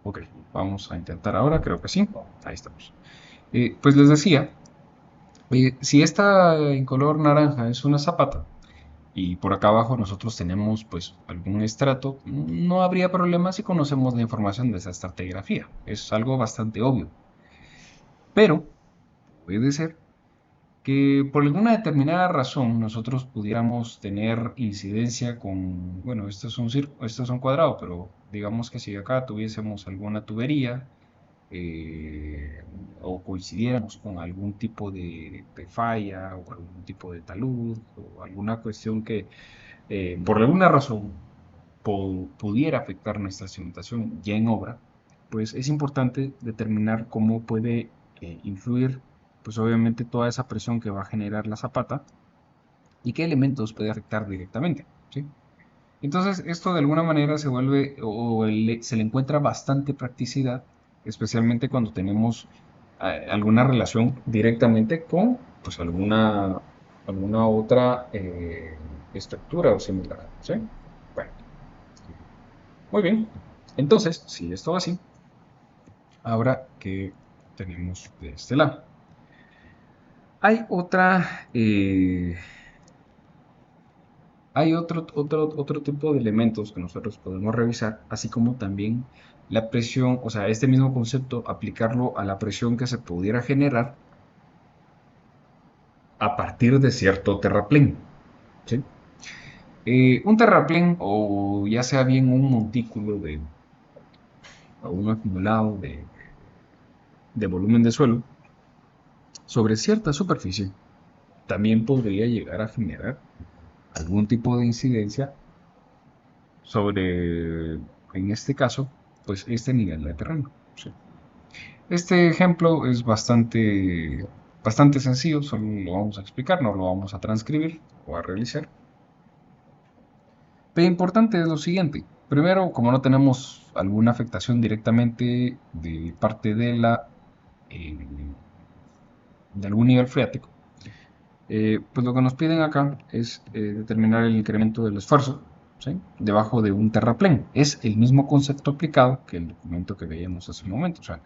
Ok, vamos a intentar ahora, creo que sí. Ahí estamos. Pues les decía, si esta en color naranja es una zapata y por acá abajo nosotros tenemos pues algún estrato, no habría problema si conocemos la información de esa estratigrafía. Es algo bastante obvio. Pero puede ser que por alguna determinada razón nosotros pudiéramos tener incidencia con, bueno, esto es un esto es un cuadrado, pero digamos que si acá tuviésemos alguna tubería o coincidiéramos con algún tipo de falla o algún tipo de talud o alguna cuestión que por alguna razón pudiera afectar nuestra instrumentación ya en obra, pues es importante determinar cómo puede influir, pues obviamente toda esa presión que va a generar la zapata y qué elementos puede afectar directamente, ¿sí? Entonces, esto de alguna manera se vuelve se le encuentra bastante practicidad, especialmente cuando tenemos alguna relación directamente con pues, alguna otra estructura o similar, ¿sí? Bueno, muy bien. Entonces, si esto va así, ahora que tenemos de este lado. Hay hay otro tipo de elementos que nosotros podemos revisar, así como también la presión, o sea, este mismo concepto, aplicarlo a la presión que se pudiera generar a partir de cierto terraplén, ¿sí? Un terraplén, o ya sea bien un montículo o un acumulado de volumen de suelo, sobre cierta superficie, también podría llegar a generar algún tipo de incidencia sobre, en este caso, pues este nivel de terreno, ¿sí? Este ejemplo es bastante sencillo, solo lo vamos a explicar, no lo vamos a transcribir o a realizar. Pero importante es lo siguiente. Primero, como no tenemos alguna afectación directamente de parte eh, de algún nivel freático, pues lo que nos piden acá es determinar el incremento del esfuerzo, ¿sí? Debajo de un terraplén. Es el mismo concepto aplicado que el documento que veíamos hace un momento. O sea,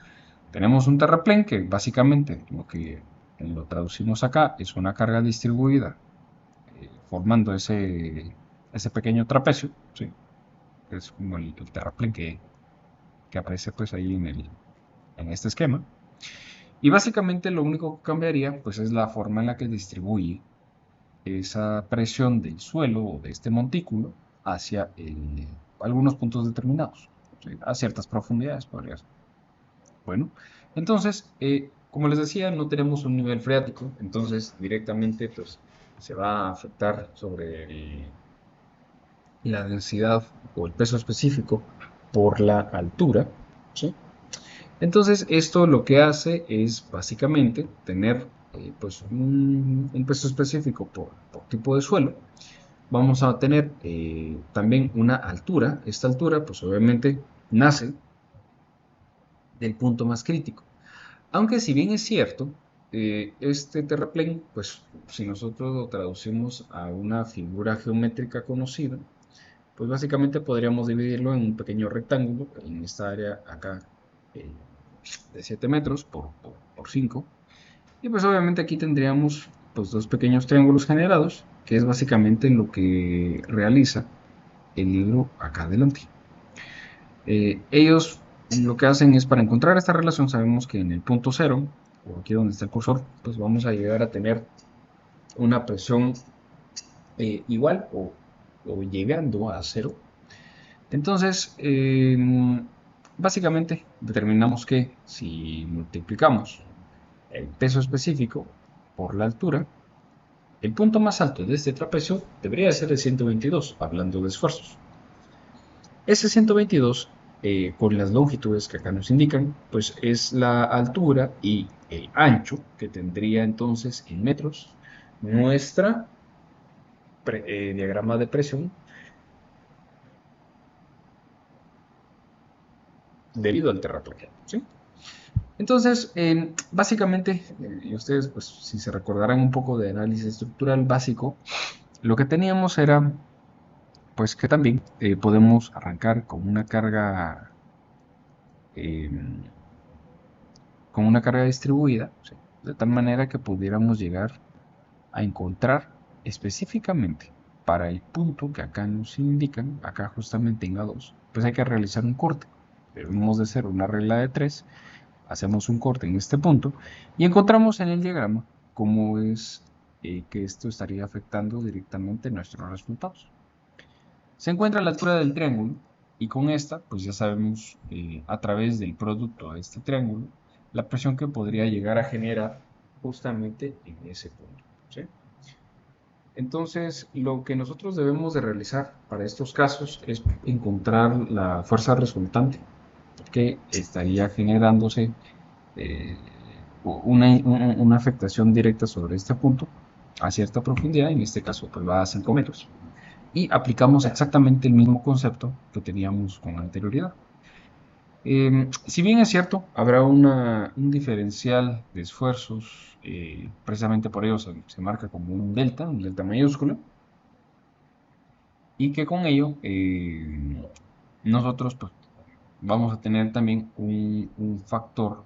tenemos un terraplén que básicamente lo que lo traducimos acá es una carga distribuida formando ese pequeño trapecio, ¿sí? Es como el terraplén que aparece pues ahí en este esquema. Y básicamente lo único que cambiaría pues es la forma en la que distribuye esa presión del suelo o de este montículo hacia algunos puntos determinados, ¿sí? A ciertas profundidades podría ser. Bueno, entonces, como les decía, no tenemos un nivel freático, entonces directamente pues, se va a afectar sobre la densidad o el peso específico por la altura, ¿sí? Entonces, esto lo que hace es básicamente tener pues un peso específico por tipo de suelo. Vamos a tener también una altura. Esta altura, pues obviamente, nace del punto más crítico. Aunque si bien es cierto, este terraplén, pues si nosotros lo traducimos a una figura geométrica conocida, pues básicamente podríamos dividirlo en un pequeño rectángulo, en esta área acá eh, de 7 metros por 5. Y pues obviamente aquí tendríamos pues dos pequeños triángulos generados, que es básicamente lo que realiza el libro acá adelante. Ellos lo que hacen es para encontrar esta relación, sabemos que en el punto cero, o aquí donde está el cursor, pues vamos a llegar a tener una presión igual o llegando a cero. Entonces, básicamente determinamos que si multiplicamos el peso específico por la altura, el punto más alto de este trapecio debería ser el 122, hablando de esfuerzos. Ese 122, con las longitudes que acá nos indican, pues es la altura y el ancho que tendría entonces en metros nuestra diagrama de presión debido al terraplén, ¿sí? Entonces, básicamente, y ustedes, pues, si se recordarán un poco de análisis estructural básico, lo que teníamos era, pues, que también podemos arrancar con una carga eh, con una carga distribuida, ¿sí? De tal manera que pudiéramos llegar a encontrar específicamente para el punto que acá nos indican, acá justamente en A2, pues hay que realizar un corte. Debemos de hacer una regla de 3, hacemos un corte en este punto y encontramos en el diagrama cómo es que esto estaría afectando directamente nuestros resultados. Se encuentra la altura del triángulo y con esta, pues ya sabemos a través del producto de este triángulo, la presión que podría llegar a generar justamente en ese punto, ¿sí? Entonces, lo que nosotros debemos de realizar para estos casos es encontrar la fuerza resultante que estaría generándose eh, una afectación directa sobre este punto a cierta profundidad, en este caso pues va a 5 metros. Y aplicamos exactamente el mismo concepto que teníamos con anterioridad. Si bien es cierto, habrá un diferencial de esfuerzos, precisamente por ello se marca como un delta mayúsculo, y que con ello nosotros pues, vamos a tener también un factor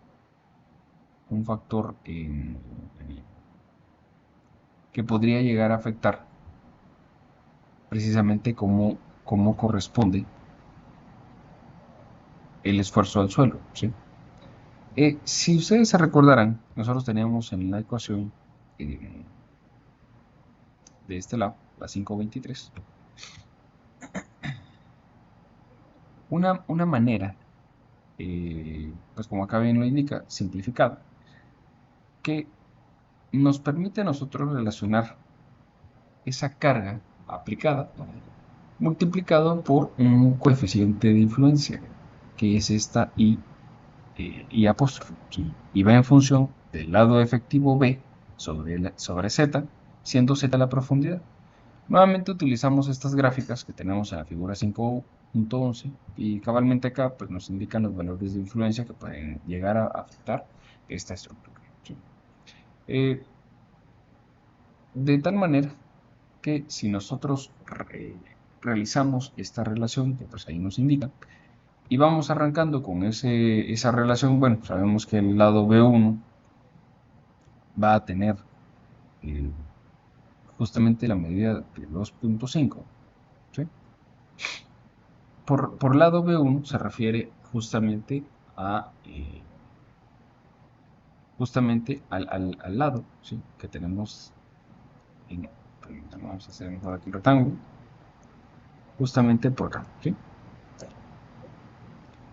que podría llegar a afectar precisamente cómo corresponde el esfuerzo al suelo, ¿sí? Si ustedes se recordarán, nosotros teníamos en la ecuación eh, de este lado, la 523, una manera, pues como acá bien lo indica, simplificada, que nos permite a nosotros relacionar esa carga aplicada multiplicado por un coeficiente de influencia, que es esta I apóstrofe, ¿sí? Y va en función del lado efectivo B sobre Z, siendo Z la profundidad. Nuevamente utilizamos estas gráficas que tenemos en la figura 5.11 y cabalmente acá pues, nos indican los valores de influencia que pueden llegar a afectar esta estructura, ¿sí? Eh, de tal manera que si nosotros realizamos esta relación, que pues ahí nos indica, y vamos arrancando con esa relación, bueno, sabemos que el lado B1 va a tener eh, justamente la medida de 2.5, ¿sí? Por lado B1 se refiere justamente al lado, ¿sí? Que tenemos en, vamos a hacer mejor aquí el rectángulo, justamente por acá, ¿sí?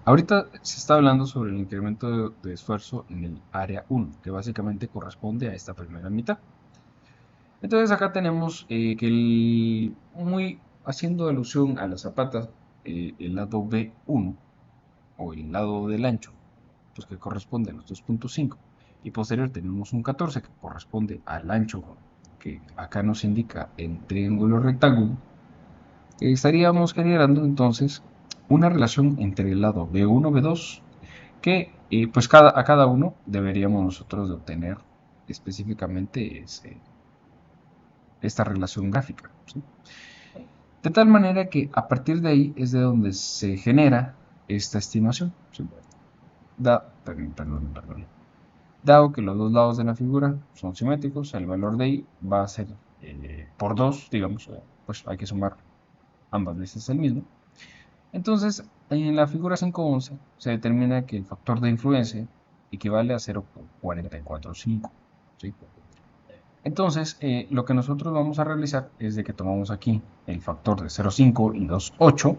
Ahorita se está hablando sobre el incremento de esfuerzo en el área 1, que básicamente corresponde a esta primera mitad. Entonces acá tenemos que muy haciendo alusión a las zapatas, el lado B1 o el lado del ancho, pues que corresponde a los 2.5 y posterior tenemos un 14 que corresponde al ancho que acá nos indica el triángulo rectángulo, estaríamos generando entonces una relación entre el lado B1 B2 que pues a cada uno deberíamos nosotros de obtener específicamente esta relación gráfica, ¿sí? De tal manera que a partir de ahí es de donde se genera esta estimación, ¿sí? Perdón. Dado que los dos lados de la figura son simétricos, el valor de I va a ser por 2, digamos, pues hay que sumar ambas veces el mismo. Entonces, en la figura 5.11 se determina que el factor de influencia equivale a 0,445, ¿sí? Entonces, lo que nosotros vamos a realizar es de que tomamos aquí el factor de 0,5 y 2,8,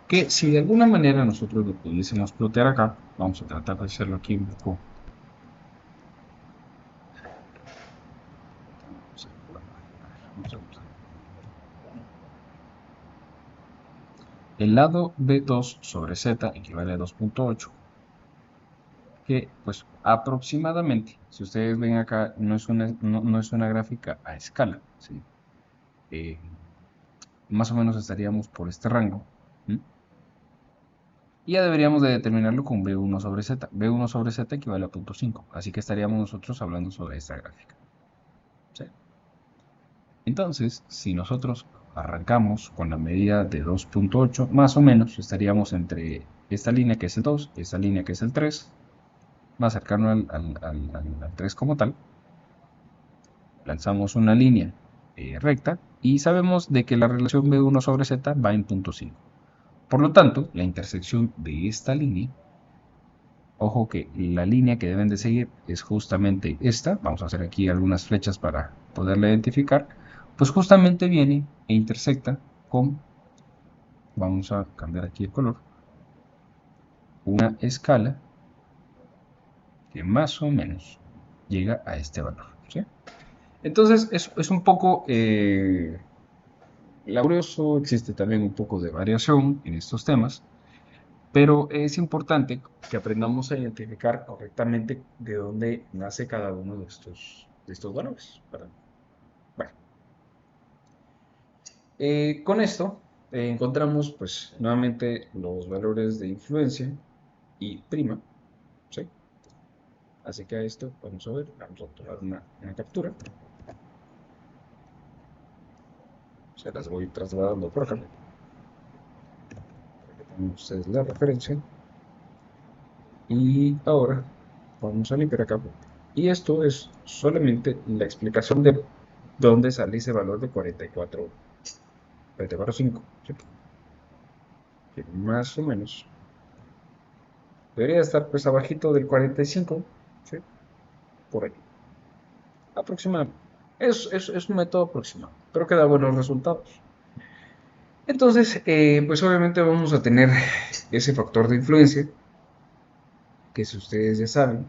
que si de alguna manera nosotros lo pudiésemos plotear acá, vamos a tratar de hacerlo aquí un poco. El lado B2 sobre Z equivale a 2.8, que pues aproximadamente, si ustedes ven acá, no es una gráfica a escala, ¿sí? Eh, más o menos estaríamos por este rango, ¿sí? Y ya deberíamos de determinarlo con B1 sobre Z. B1 sobre Z equivale a 0.5, así que estaríamos nosotros hablando sobre esta gráfica, ¿sí? Entonces, si nosotros arrancamos con la medida de 2.8, más o menos estaríamos entre esta línea que es el 2, esta línea que es el 3, más cercano al 3 como tal. Lanzamos una línea recta y sabemos de que la relación B1 sobre Z va en punto 5. Por lo tanto, la intersección de esta línea, ojo que la línea que deben de seguir es justamente esta, vamos a hacer aquí algunas flechas para poderla identificar, pues justamente viene e intersecta con, vamos a cambiar aquí el color, una escala que más o menos llega a este valor, ¿sí? Entonces es un poco laborioso, existe también un poco de variación en estos temas, pero es importante que aprendamos a identificar correctamente de dónde nace cada uno de estos valores. Bueno, con esto encontramos pues nuevamente los valores de influencia y prima, ¿sí? Así que a esto vamos a ver, vamos a tomar una captura, se las voy trasladando por acá, para que tengan ustedes la referencia. Y ahora vamos a limpiar acá. Y esto es solamente la explicación de dónde sale ese valor de 44.5, ¿sí? Que más o menos debería estar pues abajito del 45, ¿sí? Por ahí. Aproximadamente. Es un método aproximado, pero que da buenos resultados. Entonces, pues obviamente vamos a tener ese factor de influencia, que si ustedes ya saben,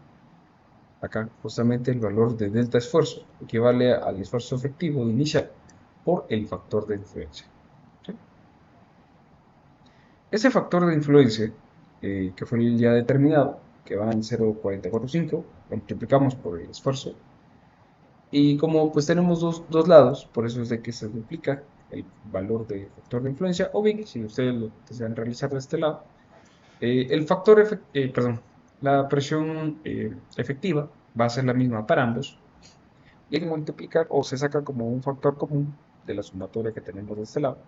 acá justamente el valor de delta esfuerzo equivale al esfuerzo efectivo inicial por el factor de influencia, ¿sí? Ese factor de influencia, que fue el ya determinado, que va en 0,445, lo multiplicamos por el esfuerzo. Y como pues tenemos dos lados, por eso es de que se duplica el valor de factor de influencia, o bien, si ustedes lo desean realizar de este lado, perdón, la presión efectiva va a ser la misma para ambos, y hay que multiplicar o se saca como un factor común de la sumatoria que tenemos de este lado.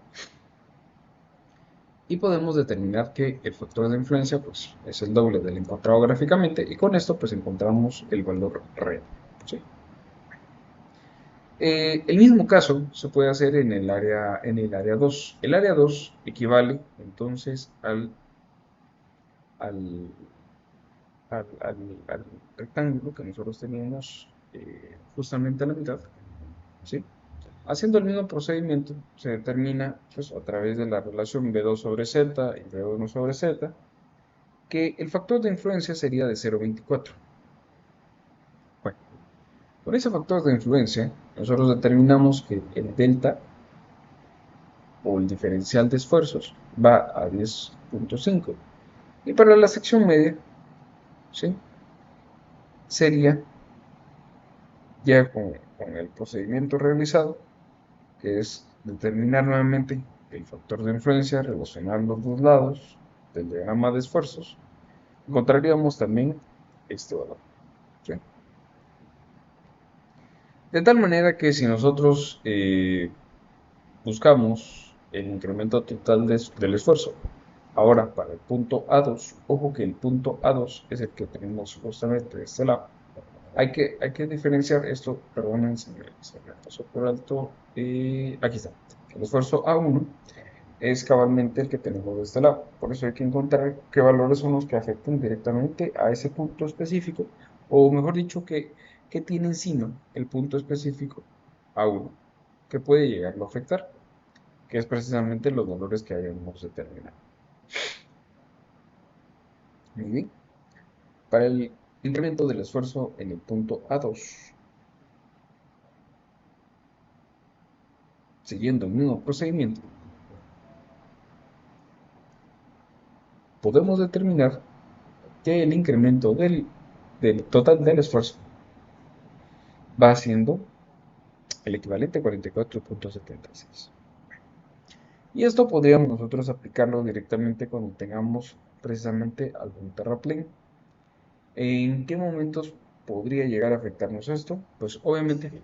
Y podemos determinar que el factor de influencia pues, es el doble del encontrado gráficamente, y con esto pues encontramos el valor real, ¿sí? El mismo caso se puede hacer en el área 2. El área 2 equivale entonces al, al rectángulo que nosotros teníamos justamente a la mitad, ¿sí? Haciendo el mismo procedimiento, se determina pues, a través de la relación B2 sobre Z y B1 sobre Z, que el factor de influencia sería de 0,24. Bueno, con ese factor de influencia, nosotros determinamos que el delta o el diferencial de esfuerzos va a 10,5. Y para la sección media, ¿sí? Sería ya con el procedimiento realizado, que es determinar nuevamente el factor de influencia, relacionar los dos lados del diagrama de esfuerzos, encontraríamos también este valor, ¿sí? De tal manera que si nosotros buscamos el incremento total del esfuerzo, ahora para el punto A2, ojo que el punto A2 es el que tenemos justamente de este lado. Hay que diferenciar esto, perdonen, se me pasó por alto. Aquí está. El esfuerzo A1 es cabalmente el que tenemos de este lado. Por eso hay que encontrar qué valores son los que afectan directamente a ese punto específico, o mejor dicho, que tiene encima el punto específico A1, que puede llegarlo a afectar, que es precisamente los valores que hayamos determinado. Muy bien. Para el incremento del esfuerzo en el punto A2, siguiendo el mismo procedimiento, podemos determinar que el incremento del total del esfuerzo va siendo el equivalente a 44,76. Y esto podríamos nosotros aplicarlo directamente cuando tengamos precisamente algún terraplén. ¿En qué momentos podría llegar a afectarnos esto? Pues obviamente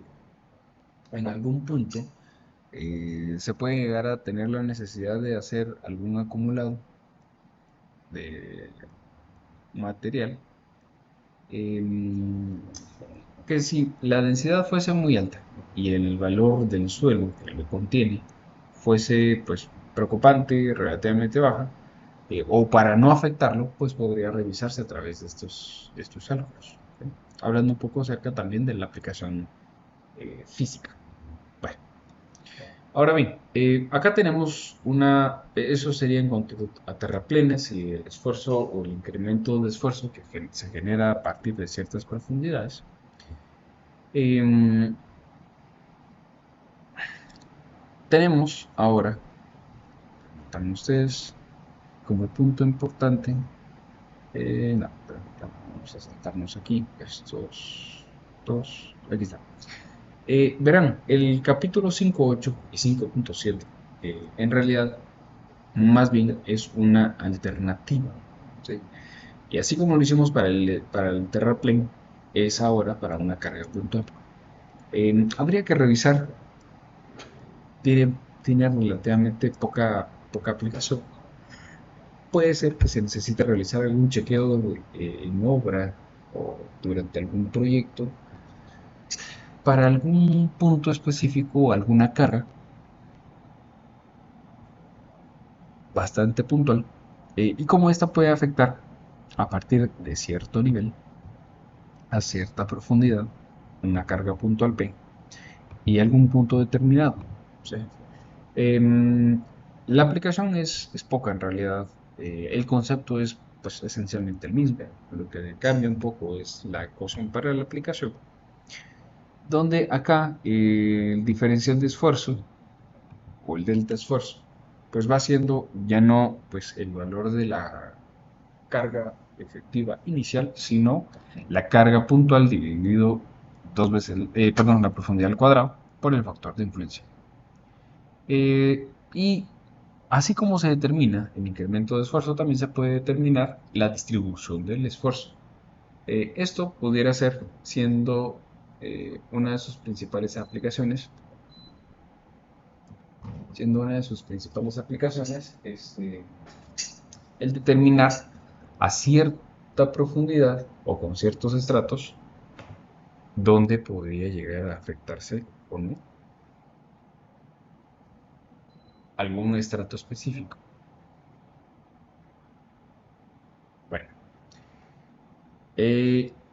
en algún punto se puede llegar a tener la necesidad de hacer algún acumulado de material, que si la densidad fuese muy alta y el valor del suelo que lo contiene fuese pues preocupante, relativamente baja, o para no afectarlo, pues podría revisarse a través de estos cálculos. ¿Ok? Hablando un poco acerca también de la aplicación física. Bueno, ahora bien, acá tenemos eso sería en cuanto a terraplenes y el esfuerzo o el incremento de esfuerzo que se genera a partir de ciertas profundidades. Em, Tenemos ahora, también ustedes, como punto importante, no, vamos a saltarnos aquí estos dos, aquí está. Verán, el capítulo 5.8 y 5.7 en realidad más bien es una alternativa, ¿sí? Y así como lo hicimos para el terraplén, es ahora para una carga puntual. Habría que revisar, tiene relativamente poca aplicación. Puede ser que se necesite realizar algún chequeo en obra o durante algún proyecto para algún punto específico o alguna carga bastante puntual, y cómo esta puede afectar a partir de cierto nivel, a cierta profundidad, una carga puntual P y algún punto determinado. ¿Sí? Em, la aplicación es poca en realidad. El concepto es pues, esencialmente el mismo. Lo que cambia un poco es la ecuación para la aplicación, donde acá el diferencial de esfuerzo o el delta esfuerzo pues va siendo ya no pues el valor de la carga efectiva inicial, sino la carga puntual dividido dos veces, perdón, la profundidad al cuadrado por el factor de influencia. Y así como se determina el incremento de esfuerzo, también se puede determinar la distribución del esfuerzo. Esto pudiera ser siendo una de sus principales aplicaciones, el determinar a cierta profundidad o con ciertos estratos dónde podría llegar a afectarse o no algún estrato específico. Bueno,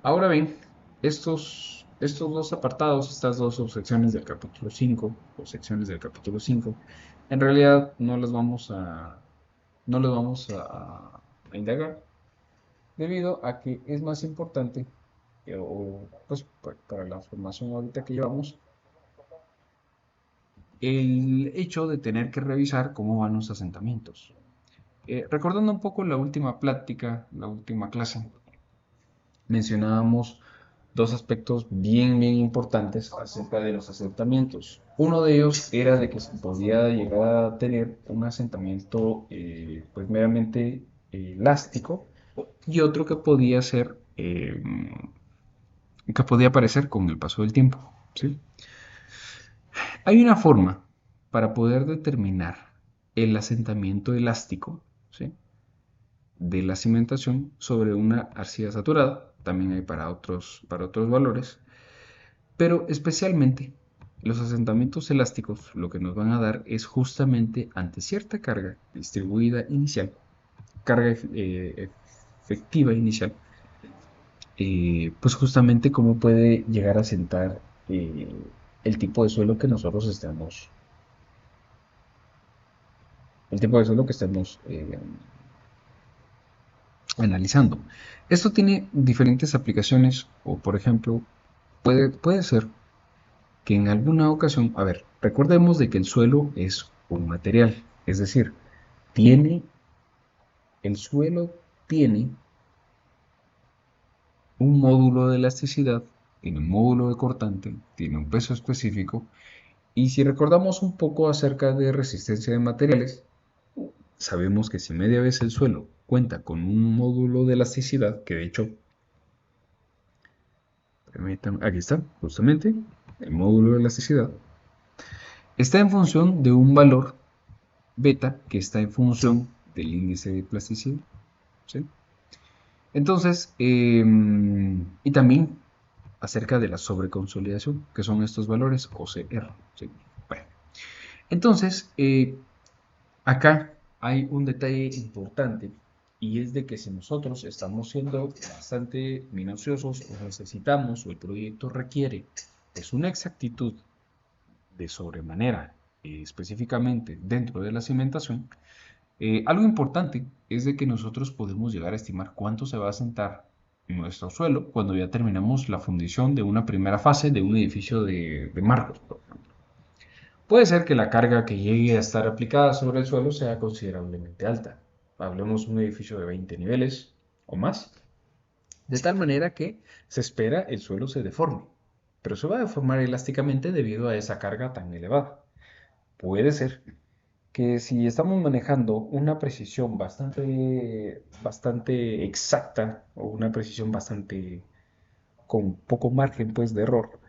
ahora bien, estos dos apartados, estas dos subsecciones del capítulo 5 o secciones del capítulo 5, en realidad no las vamos a indagar debido a que es más importante, o pues para la formación ahorita que llevamos, el hecho de tener que revisar cómo van los asentamientos. Recordando un poco la última plática, la última clase, mencionábamos dos aspectos bien importantes acerca de los asentamientos. Uno de ellos era de que se podía llegar a tener un asentamiento pues meramente elástico, y otro que podía ser que podía aparecer con el paso del tiempo. ¿Sí? Hay una forma para poder determinar el asentamiento elástico, ¿sí?, de la cimentación sobre una arcilla saturada. También hay para otros valores, pero especialmente los asentamientos elásticos lo que nos van a dar es justamente ante cierta carga distribuida inicial, carga efectiva inicial, pues justamente cómo puede llegar a sentar el tipo de suelo que nosotros estemos, el tipo de suelo que estemos analizando. Esto tiene diferentes aplicaciones, o por ejemplo, puede ser que en alguna ocasión, a ver, recordemos de que el suelo es un material, es decir, tiene, el suelo tiene un módulo de elasticidad, tiene un módulo de cortante, tiene un peso específico, y si recordamos un poco acerca de resistencia de materiales, sabemos que si media vez el suelo cuenta con un módulo de elasticidad, que de hecho, permítanme, aquí está, justamente, el módulo de elasticidad, está en función de un valor beta que está en función del índice de plasticidad. ¿sí? Entonces, y también acerca de la sobreconsolidación, que son estos valores OCR, ¿sí? Bueno, entonces, acá hay un detalle importante y es de que si nosotros estamos siendo bastante minuciosos o necesitamos o el proyecto requiere pues una exactitud de sobremanera, específicamente dentro de la cimentación, algo importante es de que nosotros podemos llegar a estimar cuánto se va a asentar nuestro suelo cuando ya terminamos la fundición de una primera fase de un edificio de mármol. Puede ser que la carga que llegue a estar aplicada sobre el suelo sea considerablemente alta. Hablemos de un edificio de 20 niveles o más, de tal manera que se espera el suelo se deforme, pero se va a deformar elásticamente debido a esa carga tan elevada. Puede ser que si estamos manejando una precisión bastante exacta o una precisión bastante con poco margen pues de error,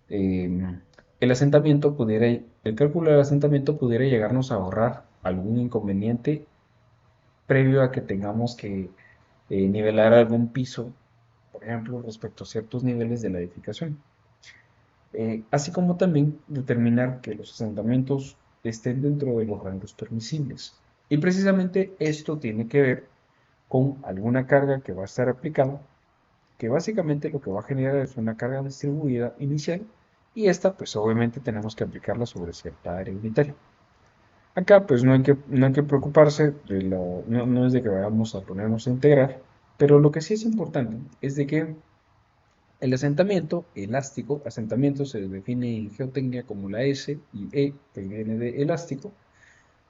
eh, el cálculo del asentamiento pudiera llegarnos a ahorrar algún inconveniente previo a que tengamos que nivelar algún piso, por ejemplo, respecto a ciertos niveles de la edificación. Así como también determinar que los asentamientos estén dentro de los rangos permisibles. Y precisamente esto tiene que ver con alguna carga que va a estar aplicada, que básicamente lo que va a generar es una carga distribuida inicial y esta pues obviamente tenemos que aplicarla sobre cierta área unitaria. Acá pues no hay que preocuparse, no es de que vayamos a ponernos a integrar, pero lo que sí es importante es de que el asentamiento elástico, asentamiento se define en geotecnia como la S y E, que viene de elástico,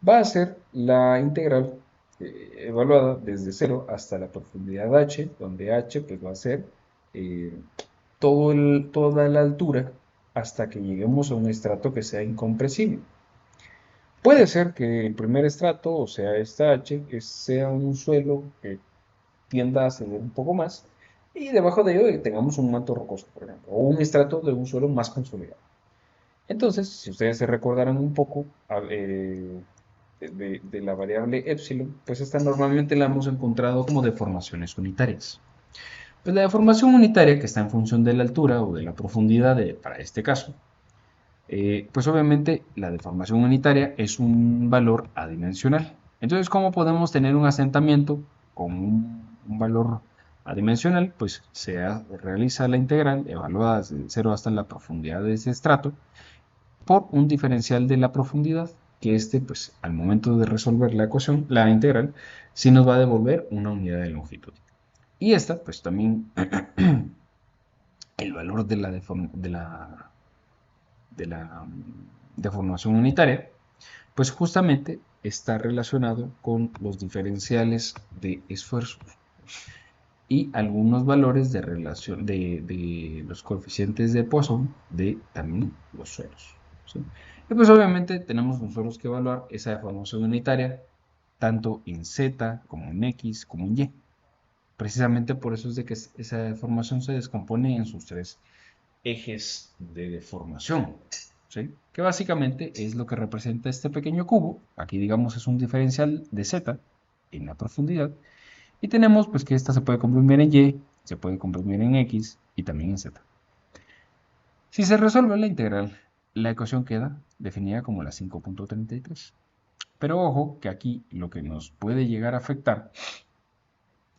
va a ser la integral evaluada desde 0 hasta la profundidad H, donde H pues, va a ser eh, toda la altura hasta que lleguemos a un estrato que sea incompresible. Puede ser que el primer estrato, o sea, esta H, sea un suelo que tienda a ceder un poco más y debajo de ello tengamos un manto rocoso, por ejemplo, o un estrato de un suelo más consolidado. Entonces, si ustedes se recordaran un poco de la variable epsilon, pues esta normalmente la hemos encontrado como deformaciones unitarias. Pues la deformación unitaria, que está en función de la altura o de la profundidad, para este caso, pues obviamente la deformación unitaria es un valor adimensional. Entonces, ¿cómo podemos tener un asentamiento con un valor adimensional? Pues realiza la integral evaluada desde 0 hasta la profundidad de ese estrato por un diferencial de la profundidad, que pues al momento de resolver la ecuación, la integral, sí nos va a devolver una unidad de longitud. Y esta, pues también el valor de la deformación unitaria, pues justamente está relacionado con los diferenciales de esfuerzo y algunos valores de relación de los coeficientes de Poisson de también los suelos, ¿sí? Y pues obviamente tenemos nosotros que evaluar esa deformación unitaria tanto en Z como en X como en Y. Precisamente por eso es de que esa deformación se descompone en sus tres ejes de deformación, ¿sí? Que básicamente es lo que representa este pequeño cubo. Aquí digamos es un diferencial de Z en la profundidad. Y tenemos pues que esta se puede comprimir en Y, se puede comprimir en X y también en Z. Si se resuelve la integral, la ecuación queda definida como la 5.33. Pero ojo que aquí lo que nos puede llegar a afectar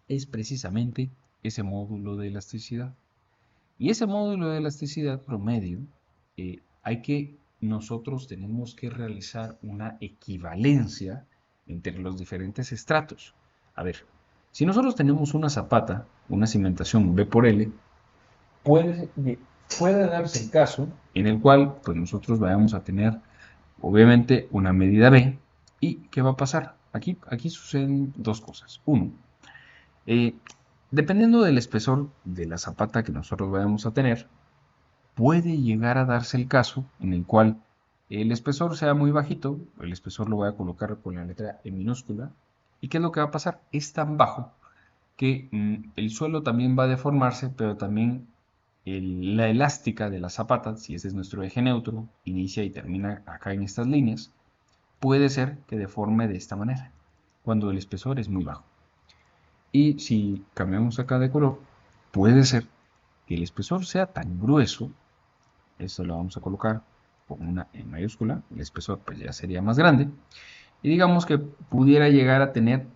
es precisamente ese módulo de elasticidad. Y ese módulo de elasticidad promedio, nosotros tenemos que realizar una equivalencia entre los diferentes estratos. A ver, si nosotros tenemos una zapata, una cimentación B por L, puede, puede darse el caso en el cual pues nosotros vayamos a tener obviamente una medida B. ¿Y qué va a pasar? Aquí suceden dos cosas. Uno, eh, dependiendo del espesor de la zapata que nosotros vayamos a tener, puede llegar a darse el caso en el cual el espesor sea muy bajito, el espesor lo voy a colocar con la letra E minúscula, ¿y qué es lo que va a pasar? Es tan bajo que el suelo también va a deformarse, pero también la elástica de la zapata, si ese es nuestro eje neutro, inicia y termina acá en estas líneas, puede ser que deforme de esta manera, cuando el espesor es muy bajo. Y si cambiamos acá de color, puede ser que el espesor sea tan grueso, esto lo vamos a colocar con una E mayúscula, el espesor pues ya sería más grande, y digamos que pudiera llegar a tener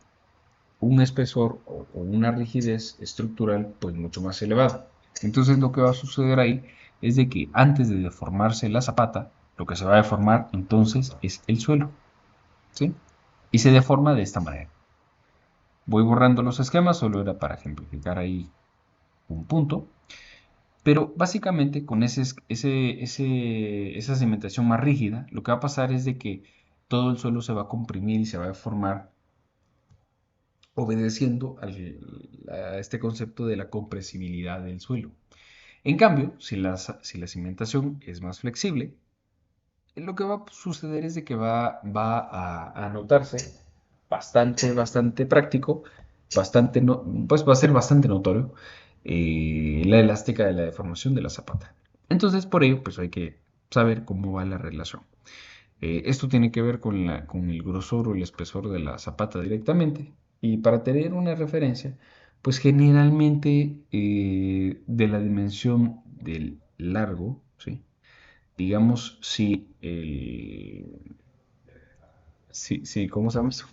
un espesor o una rigidez estructural pues mucho más elevada. Entonces lo que va a suceder ahí es de que antes de deformarse la zapata, lo que se va a deformar entonces es el suelo, ¿sí? Y se deforma de esta manera. Voy borrando los esquemas, solo era para ejemplificar ahí un punto. Pero básicamente con esa cimentación más rígida, lo que va a pasar es de que todo el suelo se va a comprimir y se va a deformar obedeciendo a este concepto de la compresibilidad del suelo. En cambio, si la cimentación es más flexible, lo que va a suceder es de que va a notarse bastante práctico, pues va a ser bastante notorio la elástica de la deformación de la zapata. Entonces, por ello, pues hay que saber cómo va la relación. Esto tiene que ver con el grosor o el espesor de la zapata directamente. Y para tener una referencia, pues generalmente de la dimensión del largo, ¿sí? Digamos, si, ¿cómo se llama esto?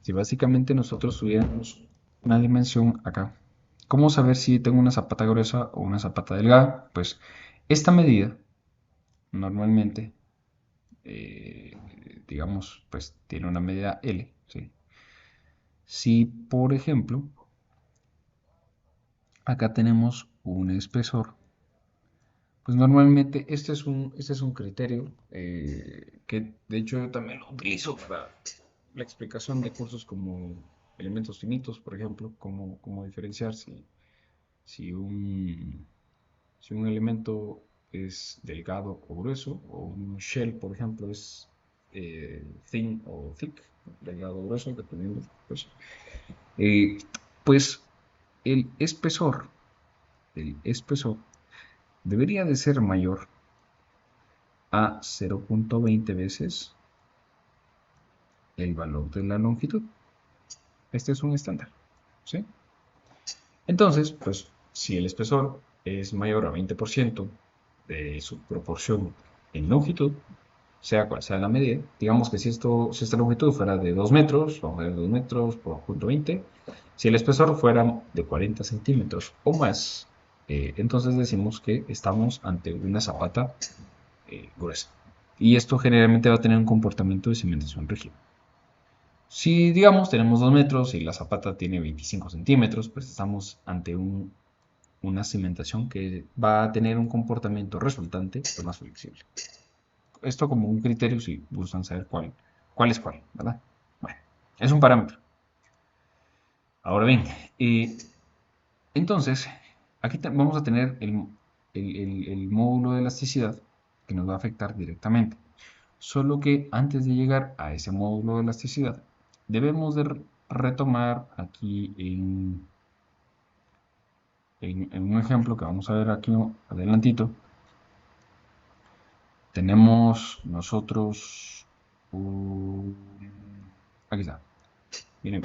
Si básicamente nosotros tuviéramos una dimensión acá, ¿cómo saber si tengo una zapata gruesa o una zapata delgada? Pues esta medida normalmente, eh, digamos, pues tiene una medida L, ¿sí? Si, por ejemplo, acá tenemos un espesor, pues normalmente este es un criterio que de hecho yo también lo utilizo para la explicación de cursos como elementos finitos, por ejemplo, cómo diferenciar si un elemento es delgado o grueso, o un shell, por ejemplo, es thin o thick, delgado o grueso, dependiendo. Eh, pues el espesor, el espesor debería de ser mayor a 0,20 veces el valor de la longitud. Este es un estándar, ¿sí? Entonces, pues si el espesor es mayor a 20% de su proporción en longitud, sea cual sea la medida, digamos que si esta longitud fuera de 2 metros, vamos a ver 2 metros por 0,20, si el espesor fuera de 40 centímetros o más, entonces decimos que estamos ante una zapata gruesa. Y esto generalmente va a tener un comportamiento de cimentación rígida. Si, digamos, tenemos 2 metros y la zapata tiene 25 centímetros, pues estamos ante una cimentación que va a tener un comportamiento resultante pues, más flexible. Esto como un criterio si gustan saber cuál es cuál, ¿verdad? Bueno, es un parámetro. Ahora bien, entonces, aquí vamos a tener el módulo de elasticidad que nos va a afectar directamente. Solo que antes de llegar a ese módulo de elasticidad, debemos de retomar aquí en un ejemplo que vamos a ver aquí adelantito. Tenemos nosotros, aquí está, miren,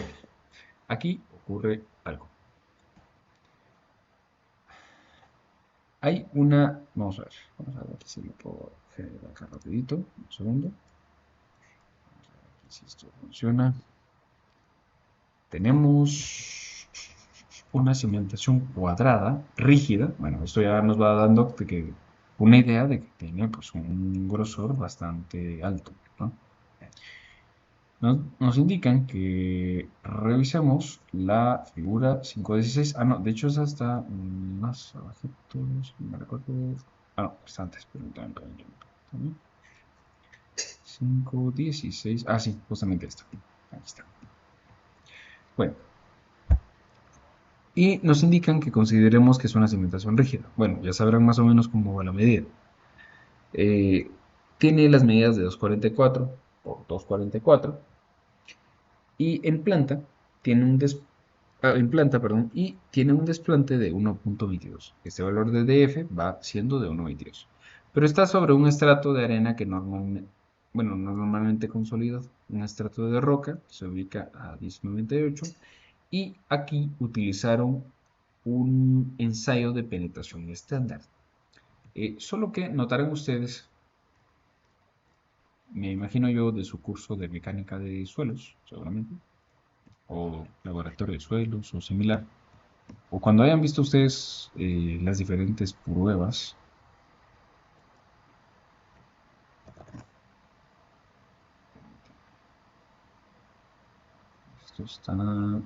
aquí ocurre algo. Hay vamos a ver si lo puedo generar acá rapidito, un segundo, vamos a ver si esto funciona. Tenemos una cimentación cuadrada, rígida. Bueno, esto ya nos va dando una idea de que tiene pues, un grosor bastante alto, ¿no? Nos indican que revisemos la figura 5.16. Ah, no, de hecho esa está más abajito, si me recuerdo. Ah, no, está antes, permítanme. 5.16. Ah, sí, justamente esta. Aquí está. Bueno, y nos indican que consideremos que es una cimentación rígida. Bueno, ya sabrán más o menos cómo va la medida. Eh, Tiene las medidas de 244 por 244 y en planta tiene perdón, tiene un desplante de 1,22. Este valor de DF va siendo de 1,22. pero está sobre un estrato de arena que normalmente, bueno, normalmente consolidado, un estrato de roca, se ubica a 1098, y aquí utilizaron un ensayo de penetración estándar. Solo que notarán ustedes, me imagino yo de su curso de mecánica de suelos, seguramente, o laboratorio de suelos o similar, o cuando hayan visto ustedes las diferentes pruebas. Esto está en la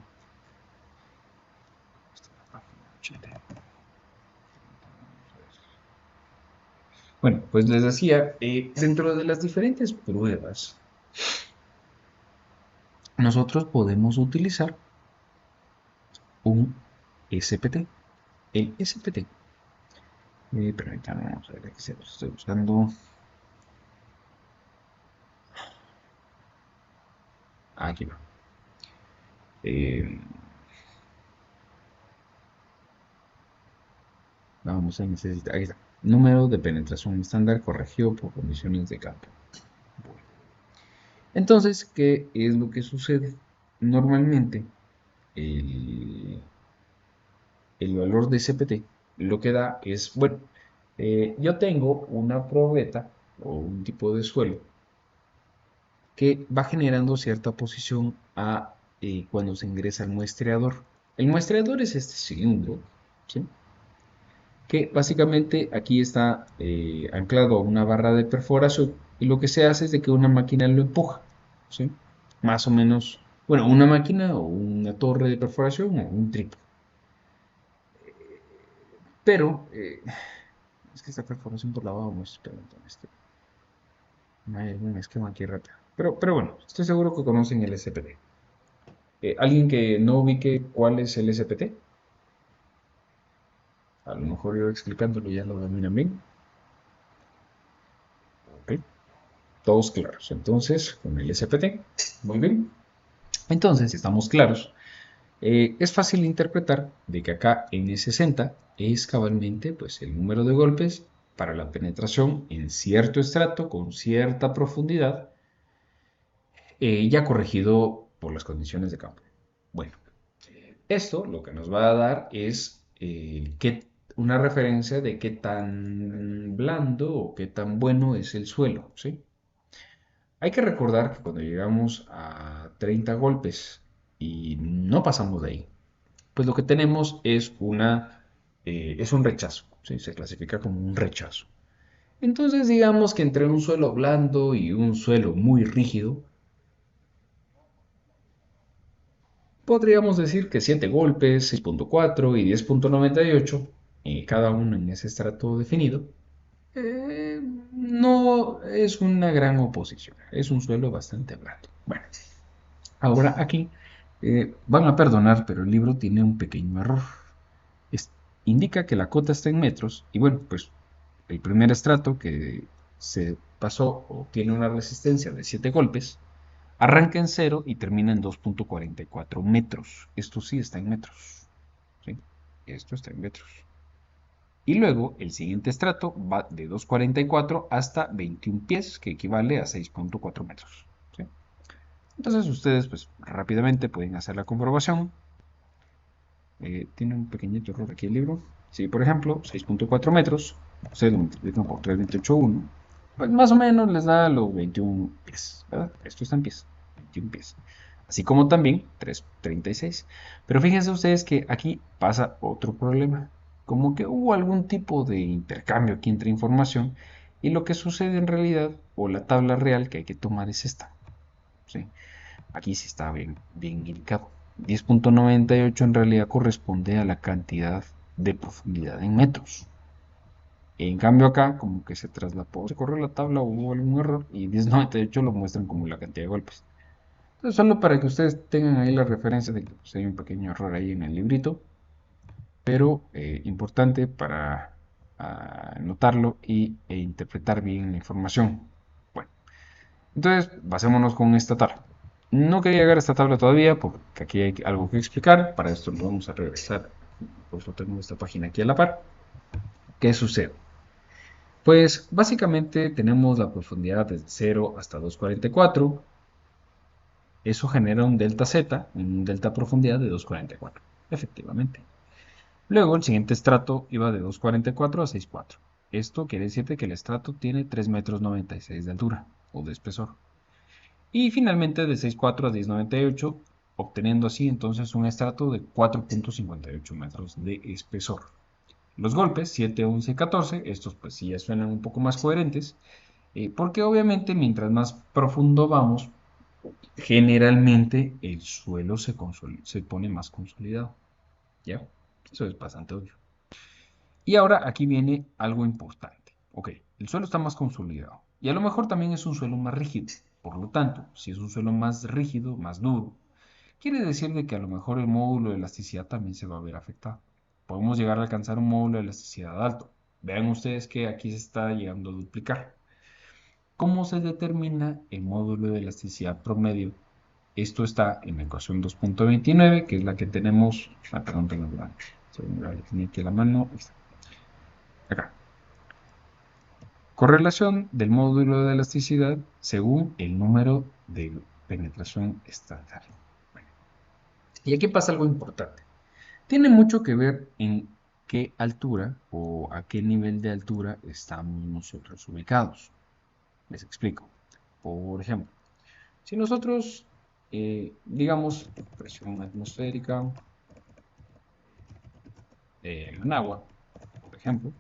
página 80. Bueno, pues les decía, dentro de las diferentes pruebas, nosotros podemos utilizar un SPT. El SPT, permítanme, vamos a ver, aquí se los estoy buscando. Aquí va. Eh, Vamos a necesitar, ahí está. Número de penetración estándar corregido por condiciones de campo. Bueno. Entonces, ¿qué es lo que sucede? Normalmente, el, el valor de CPT lo que da es, bueno, yo tengo una probeta o un tipo de suelo que va generando cierta posición a cuando se ingresa al muestreador. El muestreador es este cilindro, ¿sí? Que básicamente aquí está anclado a una barra de perforación y lo que se hace es de que una máquina lo empuja, ¿sí? Más o menos, bueno, una máquina o una torre de perforación o un trípode. Pero, es que esta perforación por la vamos, permítanme, no hay algún esquema aquí rápido. Pero bueno, estoy seguro que conocen el SPT. ¿Alguien que no ubique cuál es el SPT? A lo mejor yo explicándolo ya lo dominan bien. Ok, todos claros. Entonces, con el SPT, muy bien. Entonces, si estamos claros, es fácil interpretar de que acá N60 es cabalmente pues, el número de golpes para la penetración en cierto estrato con cierta profundidad, ya corregido por las condiciones de campo. Bueno, esto lo que nos va a dar es una referencia de qué tan blando o qué tan bueno es el suelo, ¿sí? Hay que recordar que cuando llegamos a 30 golpes y no pasamos de ahí, pues lo que tenemos es un rechazo, ¿sí? Se clasifica como un rechazo. Entonces digamos que entre un suelo blando y un suelo muy rígido, podríamos decir que 7 golpes, 6.4 y 10.98, cada uno en ese estrato definido, no es una gran oposición, es un suelo bastante blando. Bueno, ahora aquí van a perdonar, pero el libro tiene un pequeño error. Es- Indica que la cota está en metros y bueno, pues el primer estrato que se pasó obtiene una resistencia de 7 golpes, arranca en 0 y termina en 2.44 metros. Esto sí está en metros, ¿sí? Esto está en metros. Y luego el siguiente estrato va de 2.44 hasta 21 pies, que equivale a 6.4 metros, ¿sí? Entonces ustedes pues rápidamente pueden hacer la comprobación. Tiene un pequeñito error aquí el libro. Si por ejemplo 6.4 metros, ustedes lo multiplican por 3.28.1, pues más o menos les da los 21 pies, ¿verdad? Esto está en pies, 21 pies. Así como también 3.36. Pero fíjense ustedes que aquí pasa otro problema. Como que hubo algún tipo de intercambio aquí entre información y lo que sucede en realidad, o la tabla real que hay que tomar es esta, ¿sí? Aquí sí está bien indicado. 10.98 en realidad corresponde a la cantidad de profundidad en metros. En cambio acá como que se traslapó, se corrió la tabla o hubo algún error y 10.98 lo muestran como la cantidad de golpes. Entonces solo para que ustedes tengan ahí la referencia de que pues, hay un pequeño error ahí en el librito, pero importante para notarlo e interpretar bien la información. Bueno, entonces, basémonos con esta tabla. No quería llegar a esta tabla todavía porque aquí hay algo que explicar. Para esto lo vamos a regresar. Por eso tengo esta página aquí a la par. ¿Qué sucede? Pues básicamente tenemos la profundidad de 0 hasta 244. Eso genera un delta Z, un delta profundidad de 244, efectivamente. Luego el siguiente estrato iba de 244 a 64. Esto quiere decir que el estrato tiene 3 metros 96 de altura o de espesor. Y finalmente de 64 a 1098, obteniendo así entonces un estrato de 4.58 metros de espesor. Los golpes 7, 11 y 14, estos pues sí ya suenan un poco más coherentes, porque obviamente mientras más profundo vamos, generalmente el suelo se pone más consolidado. ¿Ya? Eso es bastante obvio. Y ahora aquí viene algo importante. Ok, el suelo está más consolidado. Y a lo mejor también es un suelo más rígido. Por lo tanto, si es un suelo más rígido, más duro, quiere decir de que a lo mejor el módulo de elasticidad también se va a ver afectado. Podemos llegar a alcanzar un módulo de elasticidad alto. Vean ustedes que aquí se está llegando a duplicar. ¿Cómo se determina el módulo de elasticidad promedio? Esto está en la ecuación 2.29, que es la que tenemos. Perdón, tengo la tenía aquí la mano. Acá. Correlación del módulo de elasticidad según el número de penetración estándar. Bueno, y aquí pasa algo importante. Tiene mucho que ver en qué altura o a qué nivel de altura estamos nosotros ubicados. Les explico. Por ejemplo, si nosotros, digamos, presión atmosférica en agua, por ejemplo,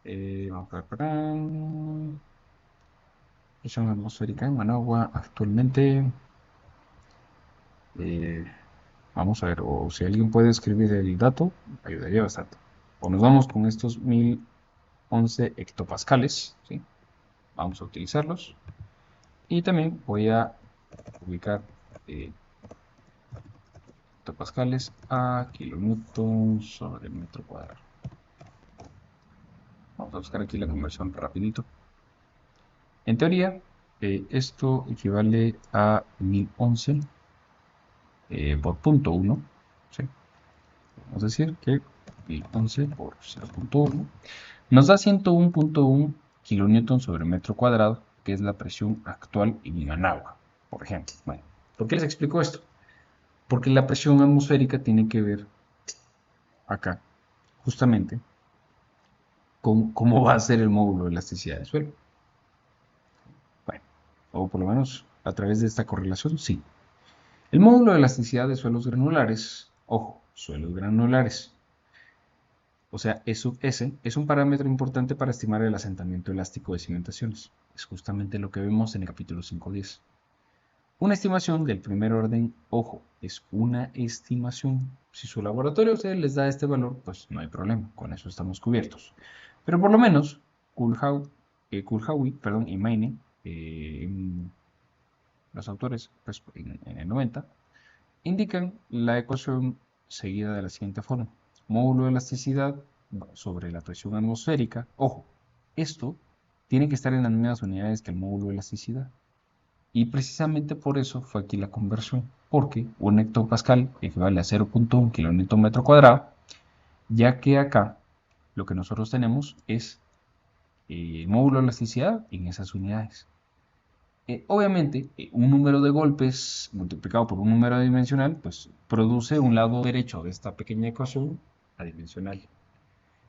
vamos a ver para acá, presión atmosférica en Managua actualmente, eh, vamos a ver, o si alguien puede escribir el dato, ayudaría bastante. O nos vamos con estos 1011 hectopascales, ¿sí? Vamos a utilizarlos. Y también voy a ubicar hectopascales a kilonewton sobre metro cuadrado. Vamos a buscar aquí la conversión rapidito. En teoría, esto equivale a 1011 por punto 1. ¿Sí? Vamos a decir que 1011 por 0.1 nos da 101.1 kilonewton sobre metro cuadrado, que es la presión actual en Managua, por ejemplo. Bueno, ¿por qué les explico esto? Porque la presión atmosférica tiene que ver acá, justamente, con cómo va a ser el módulo de elasticidad del suelo. Bueno, o por lo menos a través de esta correlación, sí. El módulo de elasticidad de suelos granulares, ojo, suelos granulares, o sea, ese es un parámetro importante para estimar el asentamiento elástico de cimentaciones. Es justamente lo que vemos en el capítulo 5.10. Una estimación del primer orden, ojo, es una estimación. Si su laboratorio a ustedes les da este valor, pues no hay problema, con eso estamos cubiertos. Pero por lo menos, Kulhawi, y Maine, los autores, pues, en el 90, indican la ecuación seguida de la siguiente forma. Módulo de elasticidad sobre la presión atmosférica. Ojo, esto tiene que estar en las mismas unidades que el módulo de elasticidad. Y precisamente por eso fue aquí la conversión, porque un hectopascal equivale a 0.1 kilonewton metro cuadrado, ya que acá lo que nosotros tenemos es el módulo de elasticidad en esas unidades. Obviamente, un número de golpes multiplicado por un número dimensional, pues produce un lado derecho de esta pequeña ecuación adimensional.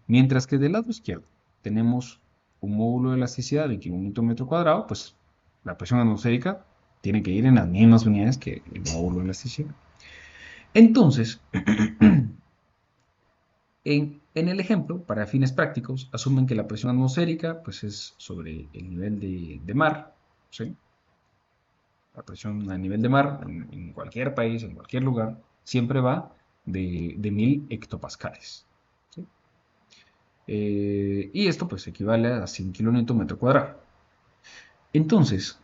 Mientras que del lado izquierdo tenemos un módulo de elasticidad de kilonewton metro cuadrado, pues la presión atmosférica tiene que ir en las mismas unidades que el módulo de elasticidad. Entonces, en el ejemplo, para fines prácticos, asumen que la presión atmosférica pues, es sobre el nivel de mar, ¿sí? La presión a nivel de mar en cualquier país, en cualquier lugar, siempre va de 1000 hectopascales. ¿Sí? Y esto pues equivale a 100 kilonewton metro cuadrado. Entonces,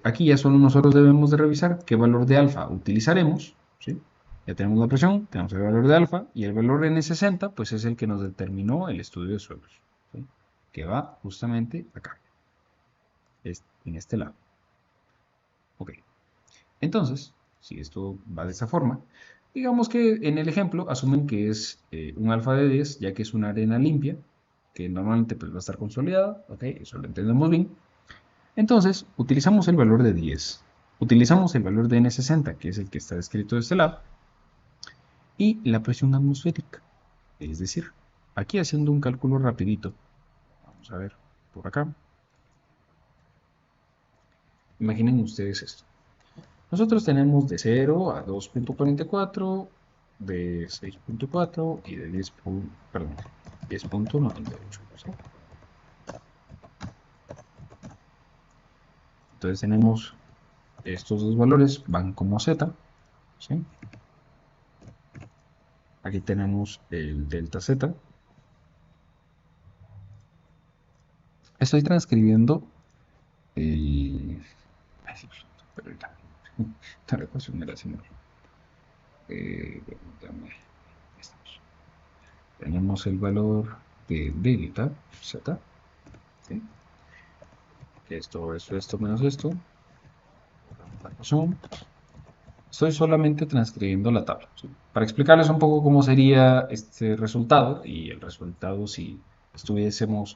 aquí ya solo nosotros debemos de revisar qué valor de alfa utilizaremos. ¿Sí? Ya tenemos la presión, tenemos el valor de alfa y el valor N60 pues es el que nos determinó el estudio de suelos. ¿Sí? Que va justamente acá, en este lado. Ok. Entonces, si esto va de esa forma, digamos que en el ejemplo asumen que es un alfa de 10, ya que es una arena limpia, que normalmente pues, va a estar consolidada, ok, eso lo entendemos bien. Entonces, utilizamos el valor de 10, utilizamos el valor de N60, que es el que está descrito de este lado, y la presión atmosférica. Es decir, aquí haciendo un cálculo rapidito, vamos a ver por acá. Imaginen ustedes esto. Nosotros tenemos de 0 a 2.44, de 6.4 y de 10.98. ¿Sí? Entonces tenemos estos dos valores, van como Z. ¿Sí? Aquí tenemos el delta Z. Estoy transcribiendo el... Pero la ecuación era así. Permítame. Estamos. Tenemos el valor de delta Z. ¿Sí? Esto menos esto. La ecuación. Estoy solamente transcribiendo la tabla. ¿Sí? Para explicarles un poco cómo sería este resultado y el resultado si estuviésemos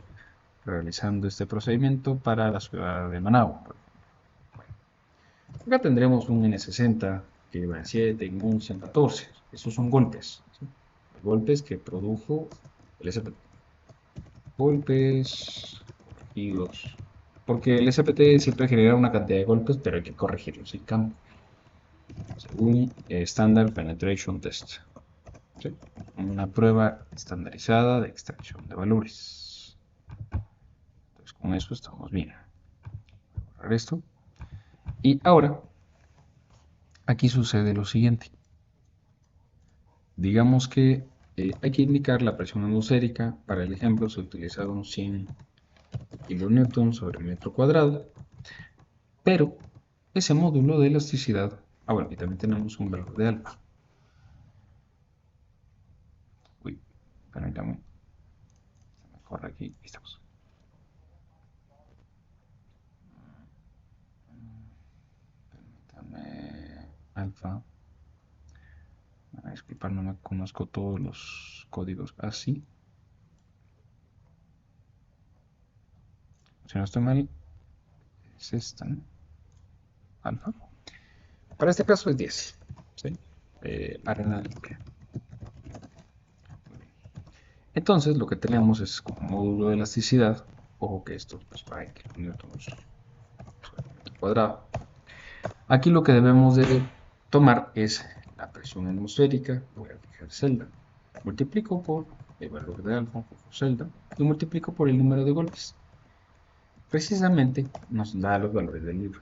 realizando este procedimiento para la ciudad de Managua. Acá tendremos un N60 que va en 7, en 11, en 14. Esos son golpes. ¿Sí? Golpes que produjo el SPT. Golpes corregidos. Porque el SPT siempre genera una cantidad de golpes, pero hay que corregirlos sin campo. Según Standard Penetration Test. ¿Sí? Una prueba estandarizada de extracción de valores. Entonces con eso estamos bien. Voy a borrar esto. Y ahora, aquí sucede lo siguiente. Digamos que hay que indicar la presión atmosférica. Para el ejemplo se utilizaron 100 kN sobre metro cuadrado. Pero ese módulo de elasticidad, bueno, y también tenemos un valor de alfa. Uy, permítame, se me corre aquí, ahí estamos. Permítame, alfa. Disculpad, no me conozco todos los códigos así. Si no estoy mal, es esta, ¿no? Alfa. Para este caso es 10. ¿Sí? Arena limpia. Entonces lo que tenemos es como módulo de elasticidad. Ojo que esto pues, va en kilonewtons por cuadrado. Aquí lo que debemos de tomar es la presión atmosférica. Voy a fijar celda. Multiplico por el valor de alfa, celda, y multiplico por el número de golpes. Precisamente nos da los valores del libro.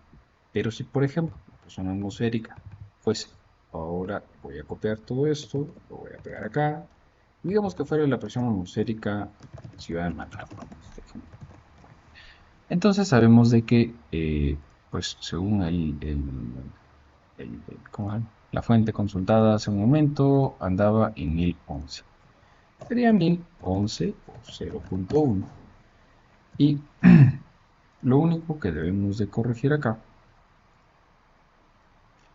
Pero si, por ejemplo, la presión atmosférica fuese, ahora voy a copiar todo esto, lo voy a pegar acá, digamos que fuera la presión atmosférica en Ciudad de Managua, entonces sabemos de que, pues según la fuente consultada hace un momento, andaba en 1011. Sería 1011 o 0.1. Y lo único que debemos de corregir acá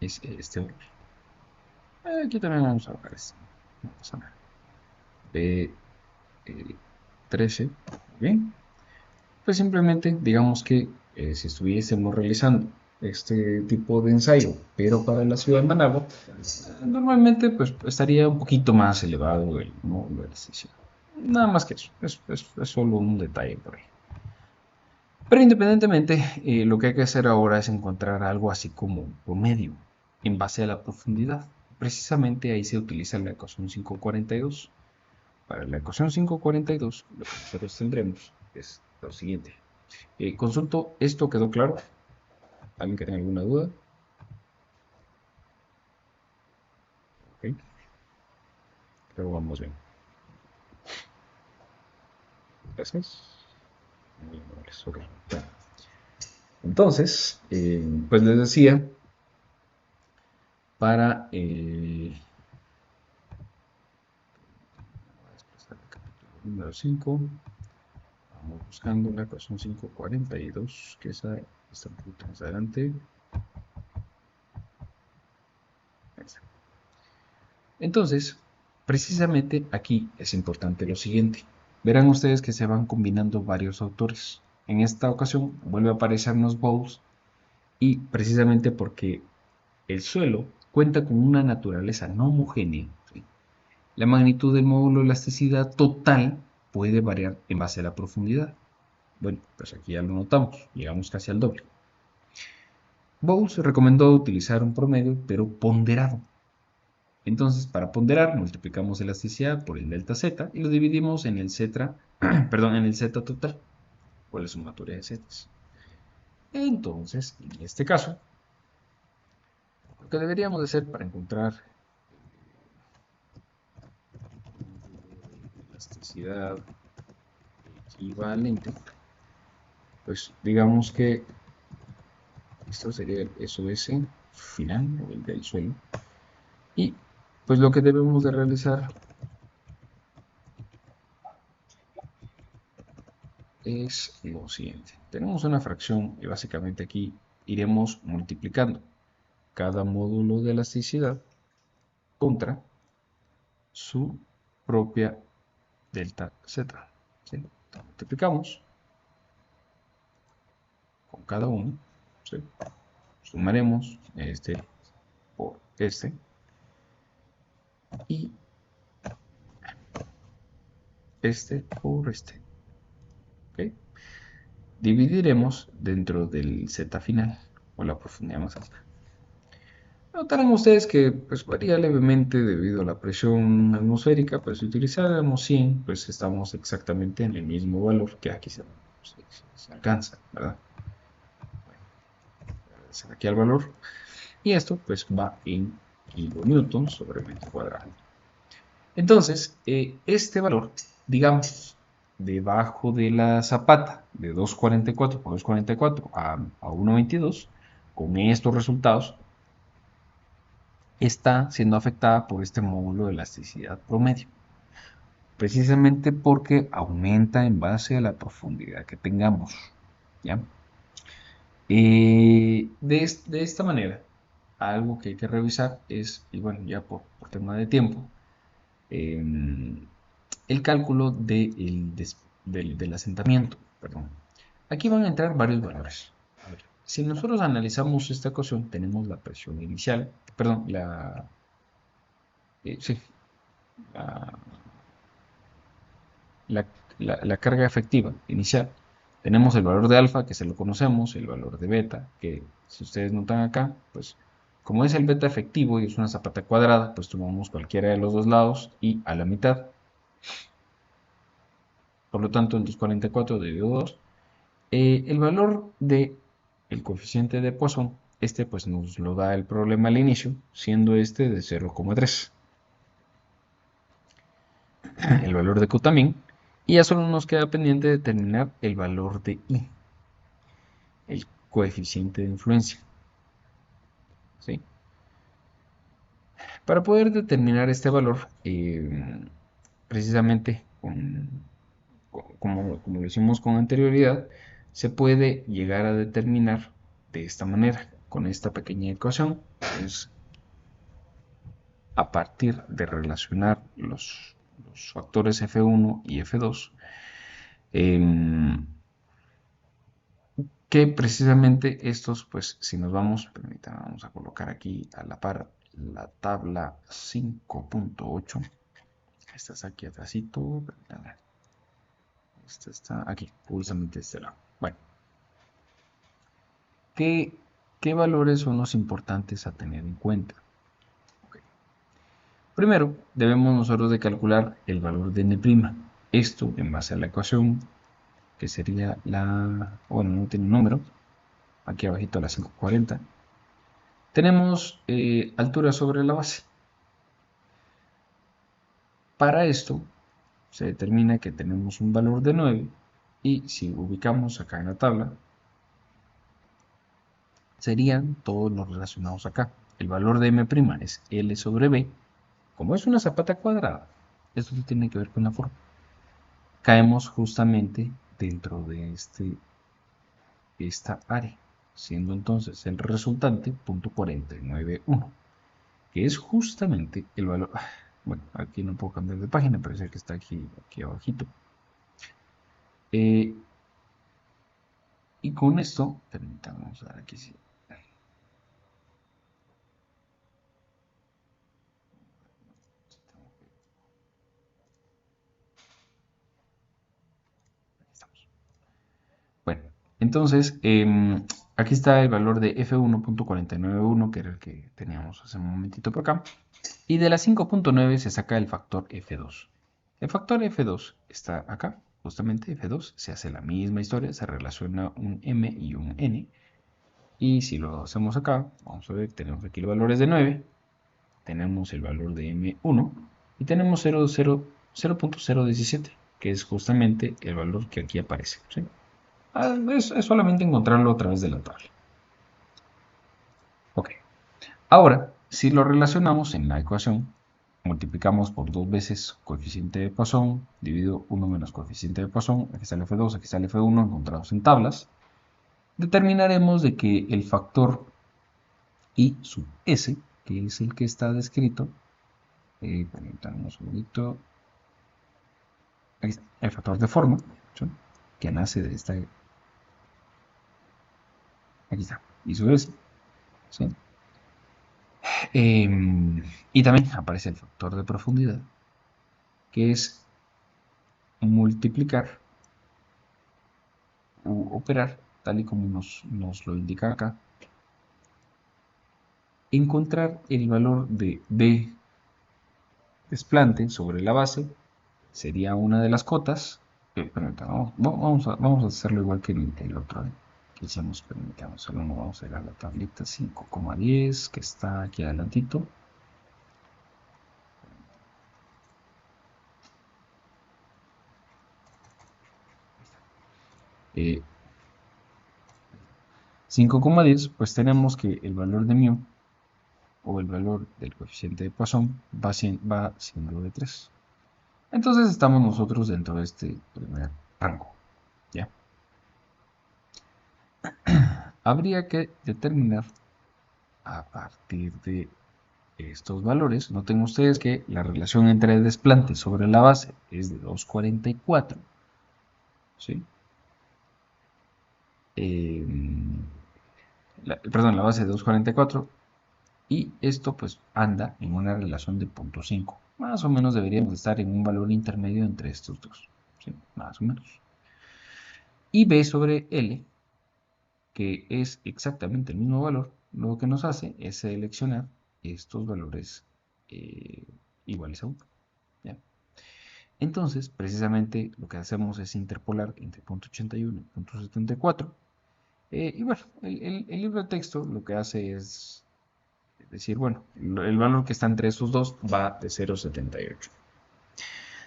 es este valor. Aquí también vamos a bajar esto. Vamos a ver. B13. Bien. Pues simplemente digamos que si estuviésemos realizando este tipo de ensayo, pero para la ciudad de Managua, normalmente pues estaría un poquito más elevado el módulo de elasticidad. Nada más que eso, es solo un detalle por ahí. Pero independientemente, lo que hay que hacer ahora es encontrar algo así como un promedio en base a la profundidad. Precisamente ahí se utiliza la ecuación 542. Para la ecuación 542, lo que nosotros tendremos es lo siguiente. Consulto, ¿esto quedó claro? ¿Alguien que tenga alguna duda? Ok, pero vamos bien. Gracias. Muy amables, ok. Bueno, entonces, pues les decía, para voy a desplazar el capítulo número 5, vamos buscando la ecuación 542, que esa está un poquito más adelante. Entonces, precisamente aquí es importante lo siguiente. verán ustedes que se van combinando varios autores. En esta ocasión vuelve a aparecernos Bowles y precisamente porque el suelo cuenta con una naturaleza no homogénea, ¿sí? La magnitud del módulo de elasticidad total puede variar en base a la profundidad. Bueno, pues aquí ya lo notamos, llegamos casi al doble. Bowles recomendó utilizar un promedio, pero ponderado. Entonces, para ponderar, multiplicamos elasticidad por el delta z y lo dividimos en el z, perdón, en el z total, por la sumatoria de z. Entonces, en este caso, lo que deberíamos hacer para encontrar elasticidad equivalente, pues digamos que esto sería el SOS final, o el del suelo, y pues lo que debemos de realizar es lo siguiente. Tenemos una fracción y básicamente aquí iremos multiplicando cada módulo de elasticidad contra su propia delta z. ¿Sí? Entonces, multiplicamos con cada uno, ¿sí? Sumaremos este por este y este por este. ¿Okay? Dividiremos dentro del z final o la profundidad más alta. Notarán ustedes que pues, varía levemente debido a la presión atmosférica, pues si utilizáramos 100, pues estamos exactamente en el mismo valor que aquí se alcanza, ¿verdad? Bueno, aquí el valor, y esto pues va en kilonewtons sobre metro cuadrado. Entonces, este valor, digamos, debajo de la zapata de 244 por 244 a 1,22, con estos resultados, está siendo afectada por este módulo de elasticidad promedio, precisamente porque aumenta en base a la profundidad que tengamos, ¿ya? De esta manera, algo que hay que revisar es, y bueno, ya por tema de tiempo, el cálculo del asentamiento. Perdón. Aquí van a entrar varios valores. A ver, si nosotros analizamos esta ecuación, tenemos la presión inicial, perdón, sí, la, la, la carga efectiva inicial. Tenemos el valor de alfa, que se lo conocemos, el valor de beta, que si ustedes notan acá, pues como es el beta efectivo y es una zapata cuadrada, pues tomamos cualquiera de los dos lados y a la mitad. Por lo tanto, el 244 dividido 2. El valor de el coeficiente de Poisson, este pues nos lo da el problema al inicio, siendo este de 0,3. El valor de Q también. Y ya solo nos queda pendiente determinar el valor de I, el coeficiente de influencia. ¿Sí? Para poder determinar este valor, precisamente como lo hicimos con anterioridad, se puede llegar a determinar de esta manera, con esta pequeña ecuación, es a partir de relacionar los factores F1 y F2, que precisamente estos, pues si nos vamos, permítanme, vamos a colocar aquí a la par la tabla 5.8. Esta está aquí atrásito, esta está aquí, justamente este lado. Bueno, ¿qué valores son los importantes a tener en cuenta? Okay. Primero, debemos nosotros de calcular el valor de n'. Esto en base a la ecuación que sería bueno, no tiene un número, aquí abajito a la 540. Tenemos altura sobre la base. Para esto se determina que tenemos un valor de 9 y si ubicamos acá en la tabla, serían todos los relacionados acá. El valor de m' es L sobre B. Como es una zapata cuadrada, esto tiene que ver con la forma. Caemos justamente dentro de esta área, siendo entonces el resultante 0.491, que es justamente el valor. Bueno, aquí no puedo cambiar de página, pero es el que está aquí abajito. Y con esto, permítanme, vamos a dar aquí sí. Bueno, entonces, aquí está el valor de F1.491, que era el que teníamos hace un momentito por acá. Y de la 5.9 se saca el factor F2. El factor F2 está acá, justamente F2, se hace la misma historia, se relaciona un M y un N. Y si lo hacemos acá, vamos a ver, tenemos aquí los valores de 9, tenemos el valor de M1 y tenemos 0.017, que es justamente el valor que aquí aparece, ¿sí? Es solamente encontrarlo a través de la tabla. Ok. Ahora, si lo relacionamos en la ecuación, multiplicamos por 2 veces coeficiente de Poisson, dividido 1 menos coeficiente de Poisson, aquí está el F2, aquí está el F1, encontrados en tablas, determinaremos de que el factor I sub S, que es el que está descrito, permítanme un segundito, aquí está, el factor de forma, ¿sí? Que nace de esta, aquí está, I sub S, ¿sí? Y también aparece el factor de profundidad, que es multiplicar u operar, tal y como nos lo indica acá, encontrar el valor de B desplante sobre la base, sería una de las cotas. Vamos a hacerlo igual que el otro que hicimos, permítame, solo nos vamos a ir a la tablita 5,10 que está aquí adelantito. 5,10, pues tenemos que el valor de mu o el valor del coeficiente de Poisson va siendo de 3. Entonces estamos nosotros dentro de este primer rango, ¿ya? Habría que determinar a partir de estos valores, noten ustedes que la relación entre el desplante sobre la base es de 2,44, ¿sí? Perdón, la base de 2,44 y esto pues anda en una relación de 0,5. Más o menos deberíamos estar en un valor intermedio entre estos dos, ¿sí? Más o menos. Y B sobre L, que es exactamente el mismo valor, lo que nos hace es seleccionar estos valores iguales a 1. ¿Ya? Entonces, precisamente lo que hacemos es interpolar entre 0.81 y 0.74. Y bueno, el libro de texto lo que hace es decir, bueno, el valor que está entre estos dos va de 0,78.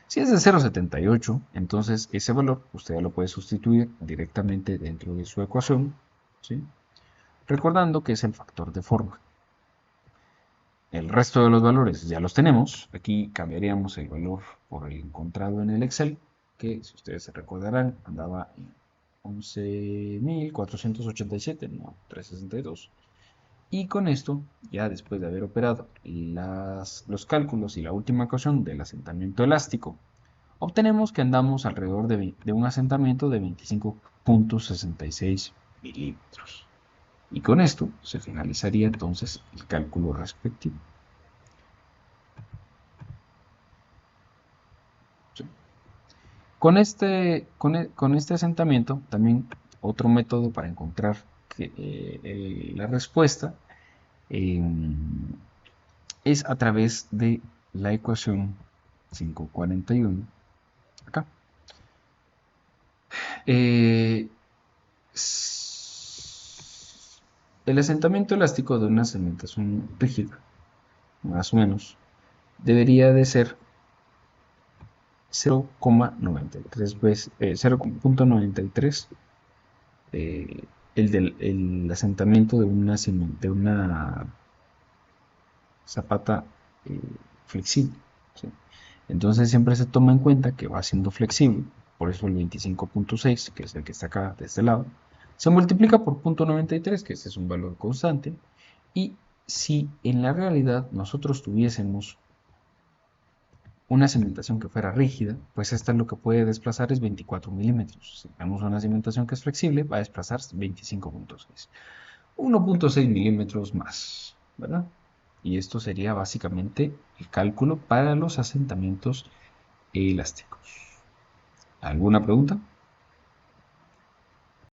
Si es de 0,78, entonces ese valor usted ya lo puede sustituir directamente dentro de su ecuación, ¿sí? Recordando que es el factor de forma. El resto de los valores ya los tenemos. Aquí cambiaríamos el valor por el encontrado en el Excel, que si ustedes se recordarán andaba en 11.487, no, 362. Y con esto, ya después de haber operado los cálculos y la última ecuación del asentamiento elástico, obtenemos que andamos alrededor de un asentamiento de 25,66 milímetros. Y con esto se finalizaría entonces el cálculo respectivo. ¿Sí? Con este asentamiento, también otro método para encontrar la respuesta es a través de la ecuación 541 acá. El asentamiento elástico de una cementación rígida, más o menos, debería de ser 0,93 veces, 0,93 el asentamiento de una zapata eh, flexible, ¿sí? Entonces siempre se toma en cuenta que va siendo flexible, por eso el 25,6, que es el que está acá de este lado, se multiplica por 0,93, que este es un valor constante, y si en la realidad nosotros tuviésemos una cimentación que fuera rígida, pues esta lo que puede desplazar es 24 milímetros. Si tenemos una cimentación que es flexible, va a desplazar 25.6. 1.6 milímetros más, ¿verdad? Y esto sería básicamente el cálculo para los asentamientos elásticos. ¿Alguna pregunta?